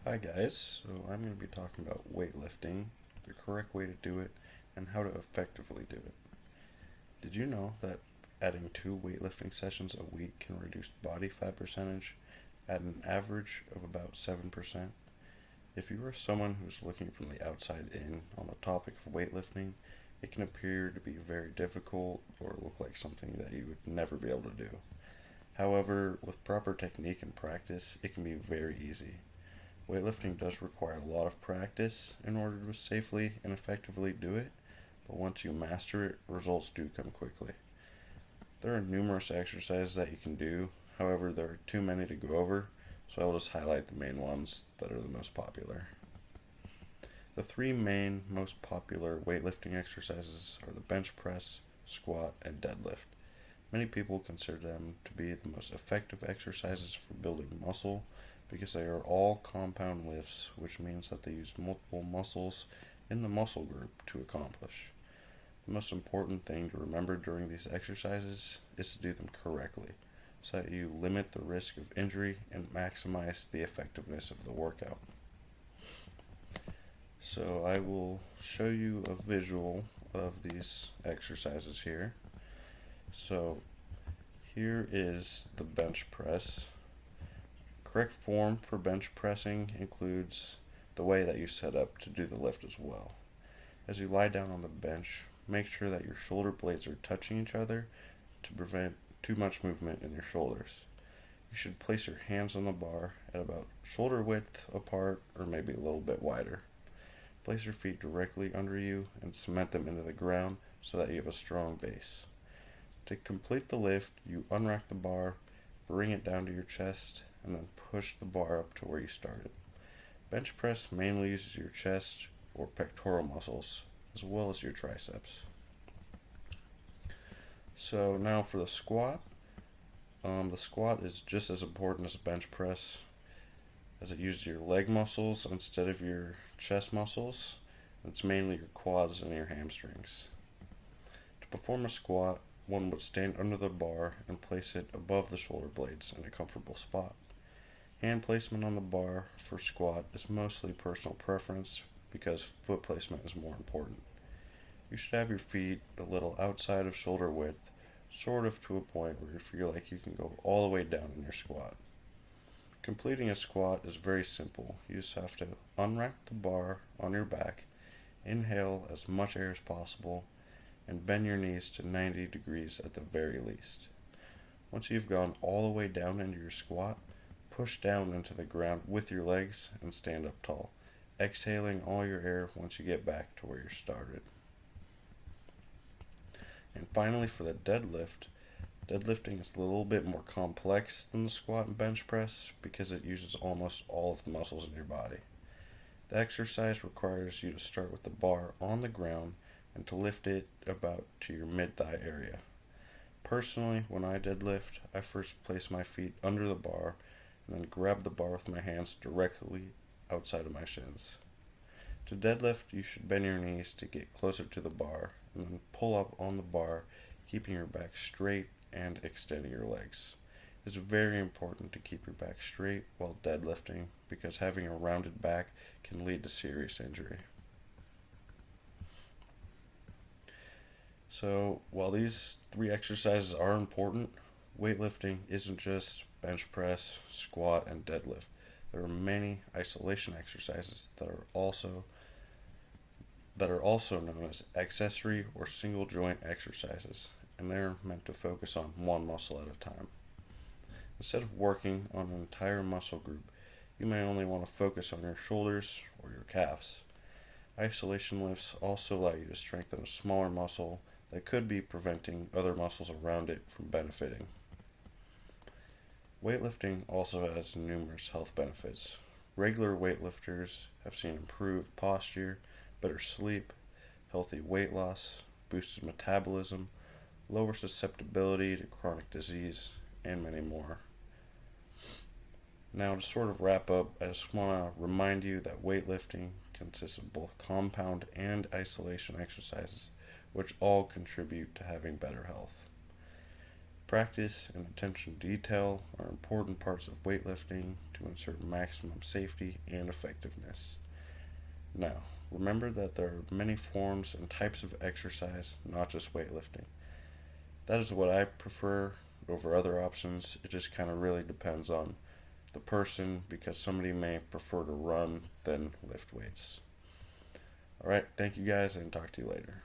Hi guys, so I'm going to be talking about weightlifting, the correct way to do it, and how to effectively do it. Did you know that adding 2 weightlifting sessions a week can reduce body fat percentage at an average of about 7%? If you are someone who's looking from the outside in on the topic of weightlifting, it can appear to be very difficult or look like something that you would never be able to do. However, with proper technique and practice, it can be very easy. Weightlifting does require a lot of practice in order to safely and effectively do it, but once you master it, results do come quickly. There are numerous exercises that you can do, however, there are too many to go over, so I will just highlight the main ones that are the most popular. The three main most popular weightlifting exercises are the bench press, squat, and deadlift. Many people consider them to be the most effective exercises for building muscle because they are all compound lifts, which means that they use multiple muscles in the muscle group to accomplish. The most important thing to remember during these exercises is to do them correctly so that you limit the risk of injury and maximize the effectiveness of the workout. So I will show you a visual of these exercises here. So here is the bench press. Correct form for bench pressing includes the way that you set up to do the lift as well. As you lie down on the bench, make sure that your shoulder blades are touching each other to prevent too much movement in your shoulders. You should place your hands on the bar at about shoulder width apart or maybe a little bit wider. Place your feet directly under you and cement them into the ground so that you have a strong base. To complete the lift, you unrack the bar, bring it down to your chest, and then push the bar up to where you started. Bench press mainly uses your chest or pectoral muscles, as well as your triceps. So now for the squat. The squat is just as important as a bench press, as it uses your leg muscles instead of your chest muscles. It's mainly your quads and your hamstrings. To perform a squat, one would stand under the bar and place it above the shoulder blades in a comfortable spot. Hand placement on the bar for squat is mostly personal preference because foot placement is more important. You should have your feet a little outside of shoulder width, sort of to a point where you feel like you can go all the way down in your squat. Completing a squat is very simple. You just have to unrack the bar on your back, inhale as much air as possible, and bend your knees to 90 degrees at the very least. Once you've gone all the way down into your squat, push down into the ground with your legs and stand up tall, exhaling all your air once you get back to where you started. And finally, for the deadlift, deadlifting is a little bit more complex than the squat and bench press because it uses almost all of the muscles in your body. The exercise requires you to start with the bar on the ground and to lift it about to your mid-thigh area. Personally, when I deadlift, I first place my feet under the bar and then grab the bar with my hands directly outside of my shins. To deadlift, you should bend your knees to get closer to the bar and then pull up on the bar, keeping your back straight and extending your legs. It's very important to keep your back straight while deadlifting because having a rounded back can lead to serious injury. So, while these three exercises are important, weightlifting isn't just bench press, squat, and deadlift. There are many isolation exercises that are also known as accessory or single joint exercises, and they're meant to focus on one muscle at a time. Instead of working on an entire muscle group, you may only want to focus on your shoulders or your calves. Isolation lifts also allow you to strengthen a smaller muscle that could be preventing other muscles around it from benefiting. Weightlifting also has numerous health benefits. Regular weightlifters have seen improved posture, better sleep, healthy weight loss, boosted metabolism, lower susceptibility to chronic disease, and many more. Now, to sort of wrap up, I just want to remind you that weightlifting consists of both compound and isolation exercises, which all contribute to having better health. Practice and attention to detail are important parts of weightlifting to ensure maximum safety and effectiveness. Now, remember that there are many forms and types of exercise, not just weightlifting. That is what I prefer over other options. It just kind of really depends on the person because somebody may prefer to run than lift weights. Alright, thank you guys and talk to you later.